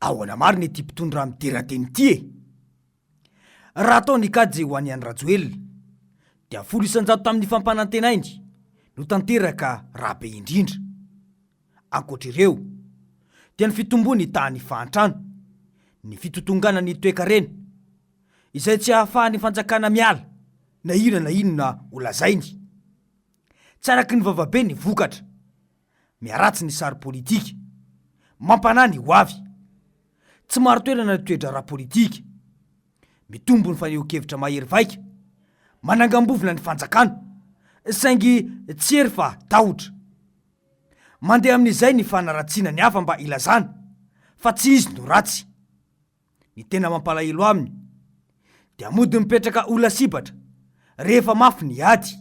ahoana marina ity mpitondra miterateny ity e. Raha atao nikady ho any Rajoelina dia 100 tamin'ny fampanantenainy no tanteraka rabe indrindra. Ankoatr'ireo dia ny fitombony tany fahantrano, ny fitotongana ny toe-karena izay tsy ahafahan'ny fanjakana miala na inona ho lazainy. Tsaraky ny vavabe ny vokatra, miaratsy ny sary politika, mampanahy ny ho avy, tsy maro toerana ny toedra ara-politika, mitombo ny faneho-kevitra mahery vaika, manangambovina ny fanjakana, saingy tsy ery fa tahotra. Mandeha amin'izay ny fanaratsiana ny hafa mba ilazana fa tsy izy no ratsy. Ny tena mampalahelo aminy dia mody mipetraka olona sibatra rehefa mafy ny ady,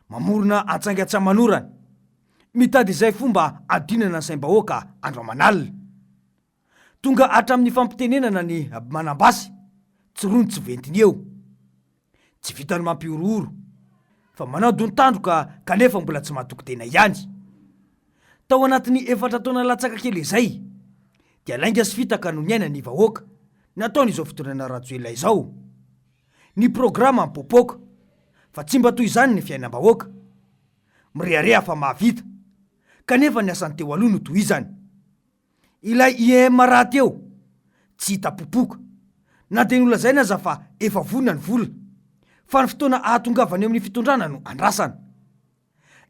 mamorona antsangatsa-manorana, mitady izay fomba adinana ny saim-bahoaka andro aman'alina. Tonga hatramin'ny fampitenenana ny manambasy, tsy rony tsy ventiny eo. Tsy vitany mampiorooro, fa manao don-tandroka kanefa mbola tsy mahatoky tena ihany. Tao anatin'ny 4 taona latsaka kely izay dia lainga sy fitaka no niaina ny vahoaka nataon'izao fitondrana Rajoelina izao. Ny programa mipopoka fa tsy mba toy izany ny fiainam-bahoaka. Mirehareha fa mahavita, kanefa ny asany teo aloha no tohizany. Ilay IEM raha teo tsy hita popoka, na dia nolazaina aza fa efa vonona ny vola, fa ny fotoana ahatongavany amin'ny fitondrana no andrasana.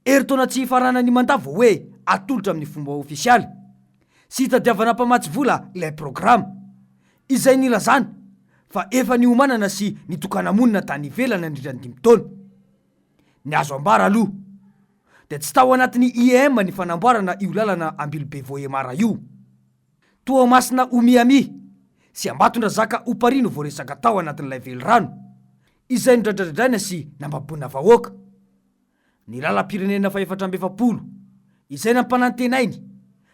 Eritaona tsy hifarana ny mandava hoe atolotra amin'ny fomba ofisialy sy hitadiavana mpamatsy vola ilay programa izay nilazana fa efa niomanana sy nitokana-monina tany ivelana nindrindra ny 5 taona. Ny azo ambara aloha dia tsy tao anatin'ny IEM ny fanamboarana io lalana Ambilobe Voemara io. Toamasina Omiami sy Ambatondra Zaka Oparino voaresaka tao anatin'ilay velorano izay nodradradradana sy nambabona vahoaka. Ny lalam-pirenena fa 420 izay nampanantenainy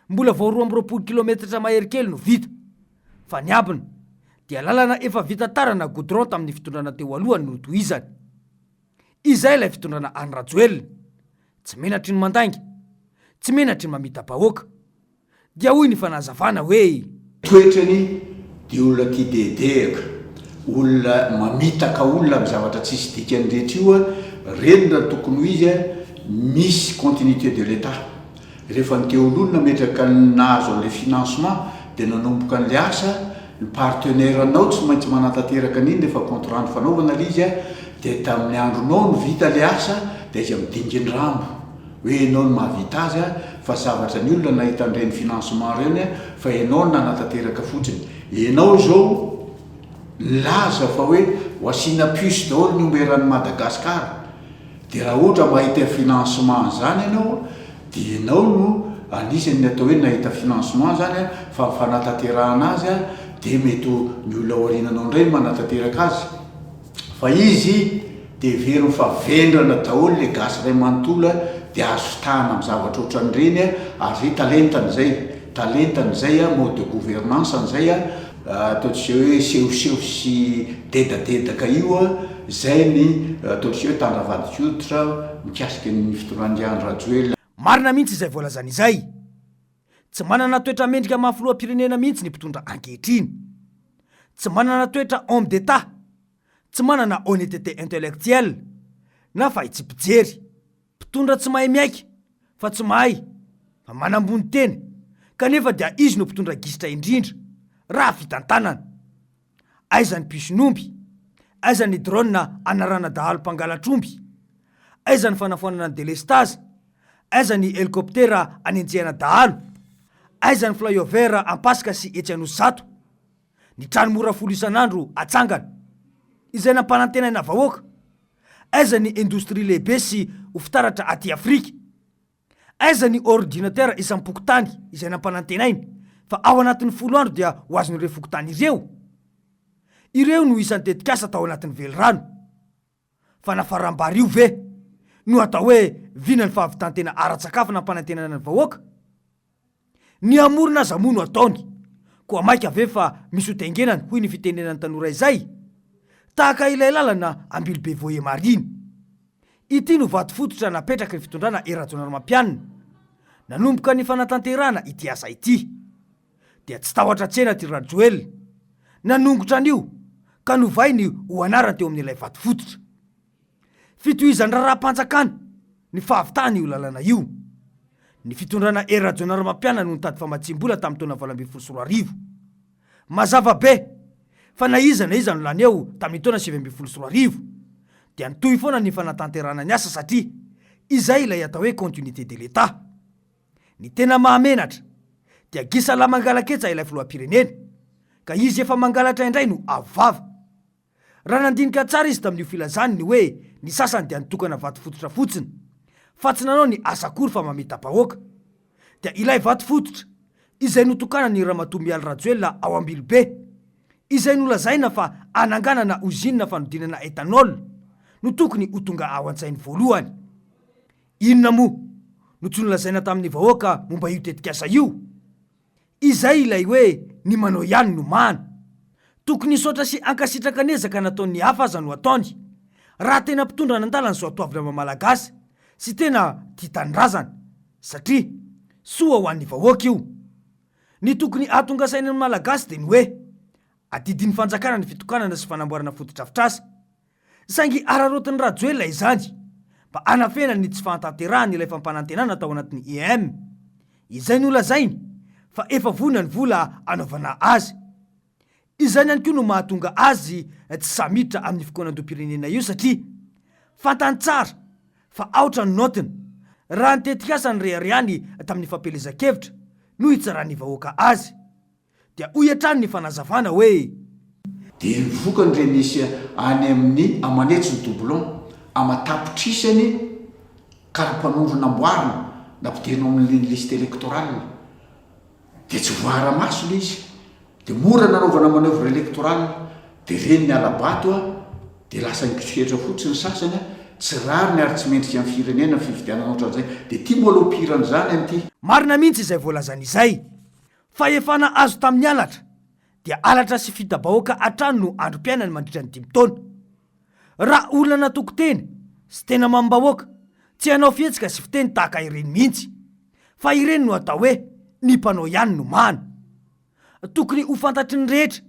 mbola vao 220 kilometatra mahery kely no vita, fa ny abiny dia lalana efa vita tarana goudron tamin'ny fitondrana teo alohany no tohizany. Izay ilay fitondrana any Rajoelina, tsy menatry ny mandainga, tsy menatry ny mamita bahoaka. Dia hoy ny fanazavana hoe toetrany dia olona tia dedehaka, olona mamitaka olona amin'ny zavatra tsisy dikany rehetra io, renina tokony ho izy misy continuité de l'État. Rehefa ny teolona metraka nahazo an'ilay financement dia nanomboka an'ilay asa, ny partenaire anao tsy maintsy manantanteraka an'iny rehefa contrat fanaovana ilay izy, dia tamin'ny andronao no vita ilay asa dia izy midingy ny rambo hoe ianao no mahavita azy, fa zavatra ny olona nahita an'ireny financement ireny fa ianao no nanantanteraka fotsiny. Ianao zao laza fa hoe ho asiana puce daholo ny omberan'ny Madagasikara. Dia raha ohatra mahita financement zany ianao, dia ianao no anisan'ny atao hoe nahita financement zany fa fanantanterahana azy dia mety ny olona aorinanao indray manantanteraka azy. Fa izy dia very fa vendrana daholo le gasy iray manontolo dia azo tana amin'ny zavatra ohatran'ireny ary talentany zay mode de gouvernance an'izay ataontsika hoe sehoseho sy dedadedaka io zay ny ataontsika hoe tandravadikoditra mikasika ny fitondran'ny Rajoelina. Marina mihitsy izay voalazana izay. Tsy manana toetra mendrika mafiloam-pirenena mihitsy ny mpitondra ankehitriny. Tsy manana toetra homme d'État, tsy manana honnêteté intellectuelle na fahitsipijery. Mpitondra tsy mahay miaika fa tsy mahay, fa manambony teny, kanefa dia izy no mpitondra gisitra indrindra raha fitantanana. Aiza ny pisonomby, aiza ny drone anarana dahalo mpangalatromby, aiza ny fanafoanana ny delestazy, aiza ny helikoptera anenjehana dahalo, aiza ny flyover ampasika sy etsy Anosizato, ny trano mora folo isan'andro atsangana izay nampanantenana vahoaka, aiza ny indostria lehibe sy ho fitaratra aty Afrika, aiza ny ordinateur isam-pokotany izay nampanantenainy fa ao anatin'ny 10 andro dia ho azon'ireo fokotany ireo no isan'ny tetikasa tao anatin'ny velorano. Fa nafarambary io ve no atao hoe vina ny fahavitantena ara-tsakafo nampanantenana ny vahoaka? Ny amorona aza moa no ataony, koa maika ve fa misy hotengenany hoy ny fitenenan'ny tanora izay, tahaka ilay lalana Ambilobe Voemara. Ity no vato fototra napetraky ny fitondrana Rajoelina Ramampianina, nanomboka ny fanatanterahana ity asa ity. dia tsy tahotra tsena ty Rajoel, nanongotra an'io ka novainy ho anarana teo amin'ilay vato fototra. Fitohizany raharam-panjakana ny fahavitany io lalàna io. Ny fitondrana Rajonara Mampiana no nitady famatsim-bola tamin'ny taona 2024. Mazava be fa iza no lany eo tamin'ny taona 2024 dia nitohy foana ny fanatanterana ny asa satria izay ilay atao hoe continuité de l'État. Ny tena mahamenatra dia gisala mangalaketsa ilay filoham-pirenena ka izy efa mangalatra indray no avava. Raha nandinika tsara izy tamin'io filazany ny hoe ny sasany dia nitokana vato fototra fotsiny fa tsy nanao ny asa akory fa mamita-bahoaka. Dia ilay vato fototra izay notokana ny Ramatoa Mialy Rajoel ao Ambilobe, izay nolazaina fa ananganana uzinina fanodinana etanol no tokony ho tonga ao an-tsainy voalohany. Inona moa no tsy nolazaina tamin'ny vahoaka momba io tetikasa io? Izay ilay hoe ny manao ihany no many. Tokony sotra sy ankasitraka nezaka nataon'ny hafa aza no ataony raha tena mpitondra nandalana zao atoavina malagasy sy tena tia tanindrazana, satria soa ho an'ny vahoaka io. Ny tokony atonga sain'ny malagasy dia ny hoe adidin'ny fanjakana ny fitokanana sy fanamboarana fototra-fitrasa. Saingy ararotin'ny Rajoel izany mba anafena ny tsy fahantanterahany ilay fampanantenana tao anatin'ny EM. Izay nolazainy fa efa vonina ny vola anaovana azy. Izany ihany koa no mahatonga azy tsy samiditra amin'ny fikoanan-doam-pirenena io satria fantany tsara fa aotra ny notiny raha nitetikasa ny reariany tamin'ny fampelezan-kevitra no hitsarany vahoaka azy. Dia hoy hatrany ny fanazavana hoe dia nivokany re nisy any amin'ny amanetsy ny doublon amatapitrisany karaha-mpanorona amboarina nampideno amin'ny liste électorale dia tsy voara-maso le izy. Dia mora nanaovana manœuvre électorale dia reny ny alabato dia lasa nikitretra fotsiny sasany tsy rary ny ary tsy mendrika amin'ny firenena fividianana ohatran'izay. Dia tia moalopiran' zany amin'ity. Marina mihitsy izay voalazany izay fa efana azo tamin'ny alatra dia alatra sy fitabahoaka atrano no androm-piainany mandritra ny 5 taona. Raha olona natoko tena sy tena mambahoaka tsy hanao fihetsika sy fiteny tahaka ireny mihitsy, fa ireny no atao hoe ny mpanao ihany no many. Tokony ho fantatry ny rehetra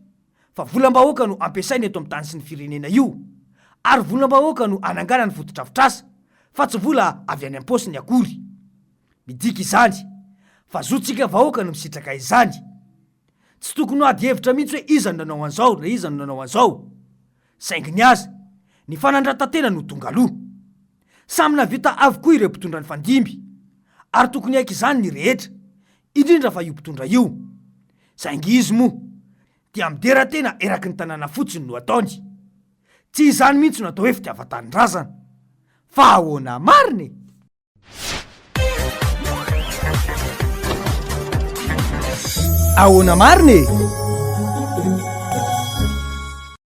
fa volam-bahoaka no ampiasainy eto amin'ny tany sy ny firenena io, ary volam-bahoaka no anangana ny fototra-fitrasa fa tsy vola avy any am-paosiny akory. Midika izany fa zotsika vahoaka no misitraka izany. Tsy tokony ho ady hevitra mihitsy hoe iza no nanao an'izao na iza no nanao an'izao. Saingy ny azy ny fanandratantena no tonga aloha. Samy navita avokoa ireo mpitondra ny fandimby ary tokony haika izany ny rehetra, indrindra fa io mpitondra io. Saingy izy moa dia midera-tena eraky ny tanàna fotsiny no ataony. Tsy izany mihitsy no atao hoe fitiavan-tanindrazana fa ahoana mariny. Ahoana mariny?